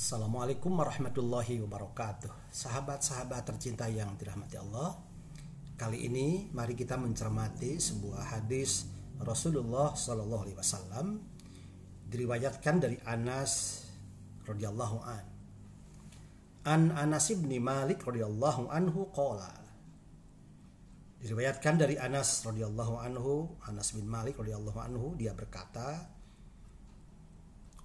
Assalamualaikum warahmatullahi wabarakatuh. Sahabat-sahabat tercinta yang dirahmati Allah, kali ini mari kita mencermati sebuah hadis Rasulullah Shallallahu Alaihi Wasallam, diriwayatkan dari Anas radhiyallahu an Anas bin Malik radhiyallahu anhu qala. Diriwayatkan dari Anas radhiyallahu anhu, Anas bin Malik radhiyallahu anhu, dia berkata,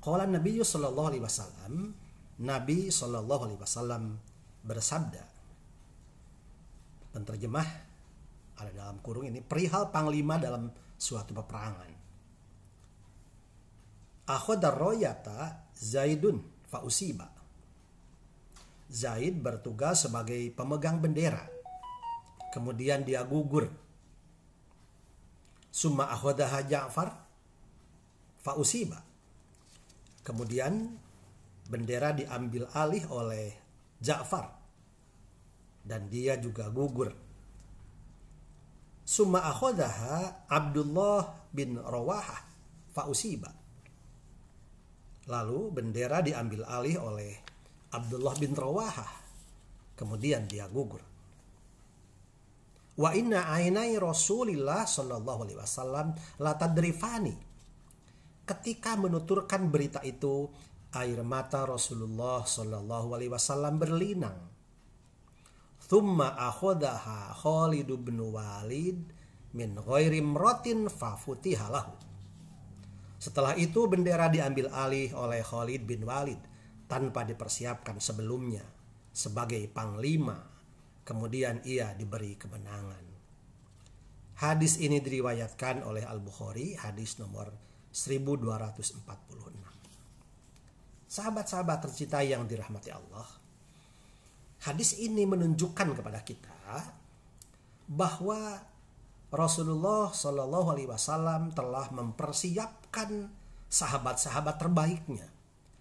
qala Nabi sallallahu alaihi wasallam, Nabi sallallahu alaihi wasallam bersabda. Penterjemah ada dalam kurung ini, perihal panglima dalam suatu peperangan. Akhadar royata Zaidun fausiba. Zaid bertugas sebagai pemegang bendera. Kemudian dia gugur. Summa akhadaha Ja'far fausiba. Kemudian bendera diambil alih oleh Ja'far dan dia juga gugur. Summa akhadaha Abdullah bin Rawahah fausiba. Lalu bendera diambil alih oleh Abdullah bin Rawahah, kemudian dia gugur. Wa inna ainai Rasulillah sallallahu alaihi wasallam la tadrifani. Ketika menuturkan berita itu, air mata Rasulullah sallallahu alaihi wasallam berlinang. Thumma akhadaha Khalid bin Walid min ghairi imratin fafutiha lahu. Setelah itu bendera diambil alih oleh Khalid bin Walid tanpa dipersiapkan sebelumnya sebagai panglima. Kemudian ia diberi kemenangan. Hadis ini diriwayatkan oleh Al-Bukhari, hadis nomor 1246. Sahabat-sahabat tercinta yang dirahmati Allah, hadis ini menunjukkan kepada kita bahwa Rasulullah Shallallahu Alaihi Wasallam telah mempersiapkan sahabat-sahabat terbaiknya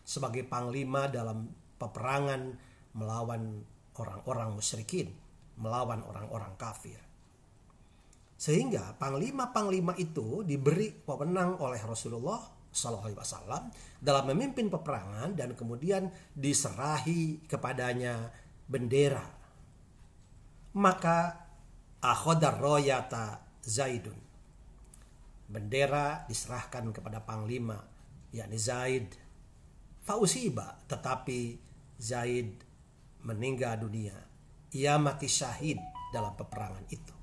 sebagai panglima dalam peperangan melawan orang-orang musyrikin, melawan orang-orang kafir. Sehingga panglima-panglima itu diberi wewenang oleh Rasulullah Shallallahu Alaihi Wasallam dalam memimpin peperangan dan kemudian diserahi kepadanya bendera. Maka akhadar royata Zaidun. Bendera diserahkan kepada panglima, yakni Zaid. Fausiba, tetapi Zaid meninggal dunia. Ia mati syahid dalam peperangan itu.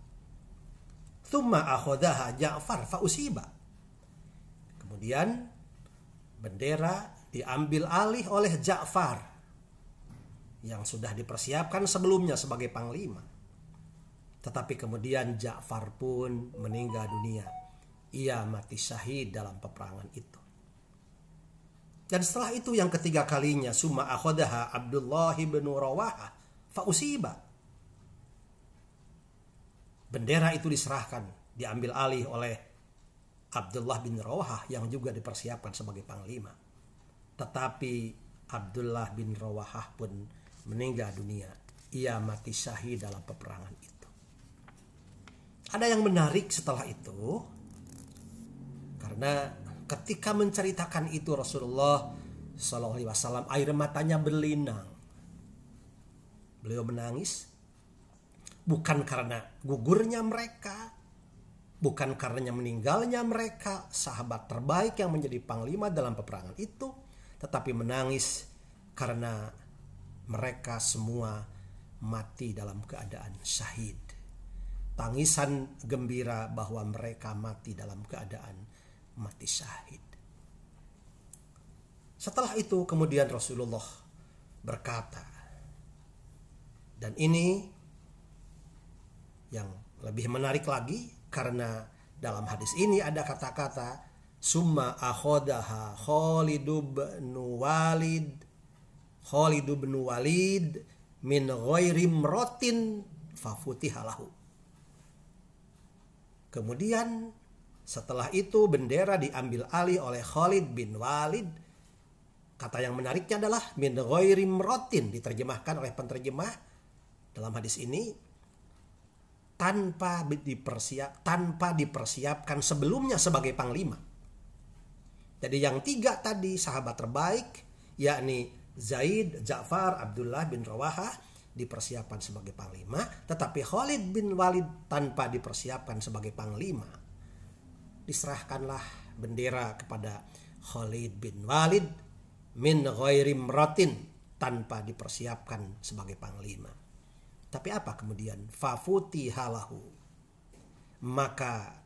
Tsumma akhadaha Ja'far fausiba. Kemudian bendera diambil alih oleh Ja'far yang sudah dipersiapkan sebelumnya sebagai panglima. Tetapi kemudian Ja'far pun meninggal dunia. Ia mati syahid dalam peperangan itu. Dan setelah itu yang ketiga kalinya, summa akhadaha Abdullah bin Rawahah fausiba. Bendera itu diserahkan, diambil alih oleh Abdullah bin Rawahah yang juga dipersiapkan sebagai panglima. Tetapi Abdullah bin Rawahah pun meninggal dunia. Ia mati syahid dalam peperangan itu. Ada yang menarik setelah itu, karena ketika menceritakan itu Rasulullah Shallallahu Alaihi Wasallam air matanya berlinang. Beliau menangis bukan karena gugurnya mereka, bukan karena meninggalnya mereka, sahabat terbaik yang menjadi panglima dalam peperangan itu, tetapi menangis karena mereka semua mati dalam keadaan syahid. Tangisan gembira bahwa mereka mati dalam keadaan mati syahid. Setelah itu kemudian Rasulullah berkata, dan ini yang lebih menarik lagi karena dalam hadis ini ada kata-kata summa akhadaha Khalid bin Walid min ghairi imratin fafutiha lahu. Kemudian setelah itu bendera diambil alih oleh Khalid bin Walid. Kata yang menariknya adalah min ghairi imratin, diterjemahkan oleh penterjemah dalam hadis ini tanpa dipersiapkan sebelumnya sebagai panglima. Jadi yang tiga tadi sahabat terbaik, yakni Zaid, Ja'far, Abdullah bin Rawahah dipersiapkan sebagai panglima, tetapi Khalid bin Walid tanpa dipersiapkan sebagai panglima. Diserahkanlah bendera kepada Khalid bin Walid min ghairi mratin, tanpa dipersiapkan sebagai panglima. Tapi apa kemudian? Fafutihalahu, maka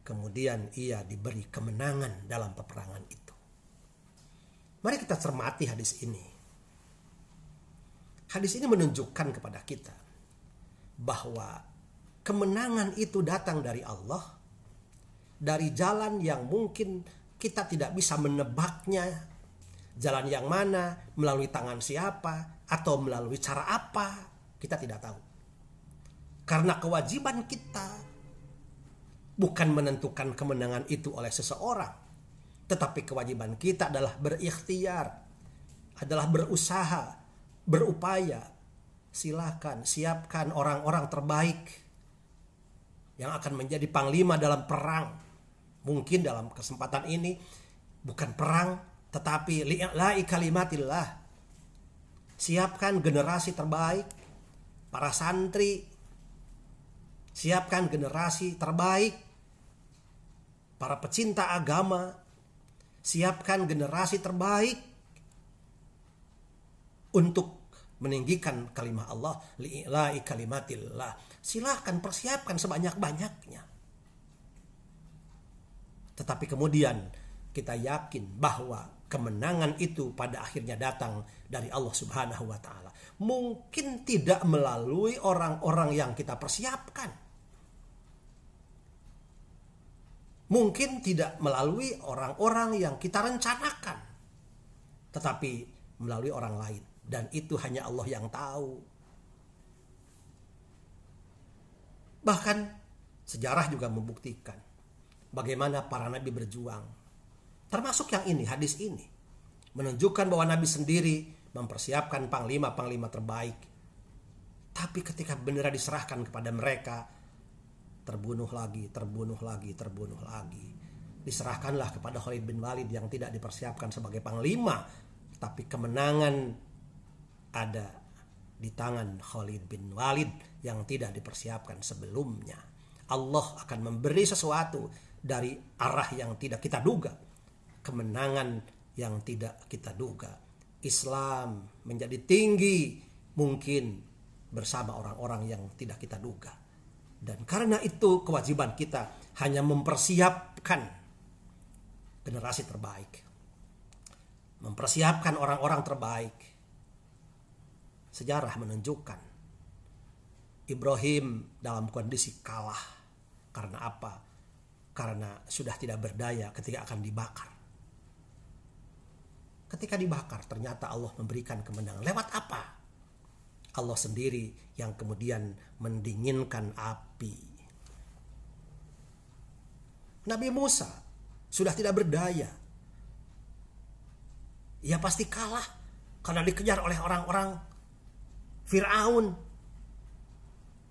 kemudian ia diberi kemenangan dalam peperangan itu. Mari kita cermati hadis ini. Hadis ini menunjukkan kepada kita bahwa kemenangan itu datang dari Allah, dari jalan yang mungkin kita tidak bisa menebaknya, jalan yang mana, melalui tangan siapa, atau melalui cara apa, kita tidak tahu. Karena kewajiban kita bukan menentukan kemenangan itu oleh seseorang, tetapi kewajiban kita adalah berikhtiar, adalah berusaha, berupaya. Silakan siapkan orang-orang terbaik yang akan menjadi panglima dalam perang. Mungkin dalam kesempatan ini bukan perang, tetapi li'la'i kalimatillah. Siapkan generasi terbaik, para santri. Siapkan generasi terbaik, para pecinta agama. Siapkan generasi terbaik untuk meninggikan kalimat Allah, li'la'i kalimatillah. Silahkan persiapkan sebanyak-banyaknya. Tetapi kemudian kita yakin bahwa kemenangan itu pada akhirnya datang dari Allah Subhanahu wa taala. Mungkin tidak melalui orang-orang yang kita persiapkan. Mungkin tidak melalui orang-orang yang kita rencanakan, tetapi melalui orang lain. Dan itu hanya Allah yang tahu. Bahkan sejarah juga membuktikan bagaimana para nabi berjuang. Termasuk yang ini, hadis ini. Menunjukkan bahwa nabi sendiri mempersiapkan panglima-panglima terbaik. Tapi ketika bendera diserahkan kepada mereka, terbunuh lagi. Diserahkanlah kepada Khalid bin Walid yang tidak dipersiapkan sebagai panglima, tapi kemenangan ada di tangan Khalid bin Walid yang tidak dipersiapkan sebelumnya. Allah akan memberi sesuatu dari arah yang tidak kita duga, kemenangan yang tidak kita duga. Islam menjadi tinggi mungkin bersama orang-orang yang tidak kita duga. Dan karena itu kewajiban kita hanya mempersiapkan generasi terbaik. Mempersiapkan orang-orang terbaik. Sejarah menunjukkan Ibrahim dalam kondisi kalah. Karena apa? Karena sudah tidak berdaya ketika akan dibakar. Ketika dibakar ternyata Allah memberikan kemenangan. Lewat apa? Allah sendiri yang kemudian mendinginkan api. Nabi Musa sudah tidak berdaya. Ia pasti kalah karena dikejar oleh orang-orang Fir'aun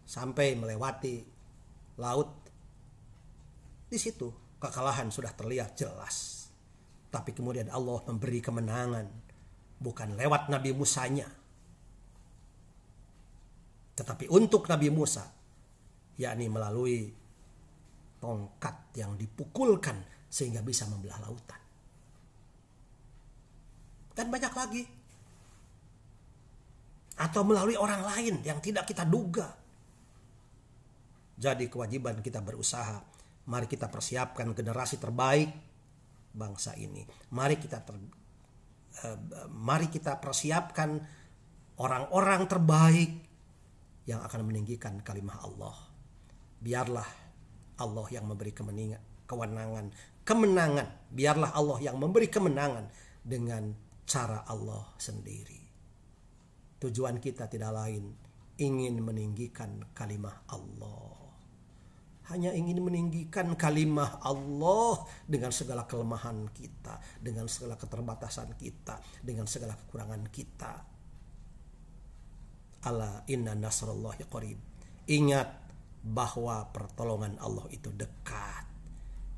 sampai melewati laut. Di situ kekalahan sudah terlihat jelas. Tapi kemudian Allah memberi kemenangan bukan lewat Nabi Musanya, tetapi untuk Nabi Musa, yakni melalui tongkat yang dipukulkan sehingga bisa membelah lautan. Dan banyak lagi. Atau melalui orang lain yang tidak kita duga. Jadi kewajiban kita berusaha. Mari kita persiapkan generasi terbaik bangsa ini. Mari kita persiapkan orang-orang terbaik yang akan meninggikan kalimah Allah. Biarlah Allah yang memberi kemenangan. Biarlah Allah yang memberi kemenangan dengan cara Allah sendiri. Tujuan kita tidak lain ingin meninggikan kalimah Allah. Hanya ingin meninggikan kalimah Allah dengan segala kelemahan kita, dengan segala keterbatasan kita, dengan segala kekurangan kita. Ala inna nasrullahi qarib. Ingat bahwa pertolongan Allah itu dekat.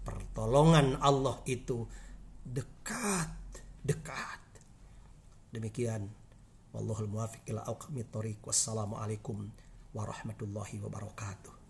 Pertolongan Allah itu dekat. Demikian, wallahul muwaffiq ila aqwamit thoriq. Wassalamualaikum warahmatullahi wabarakatuh.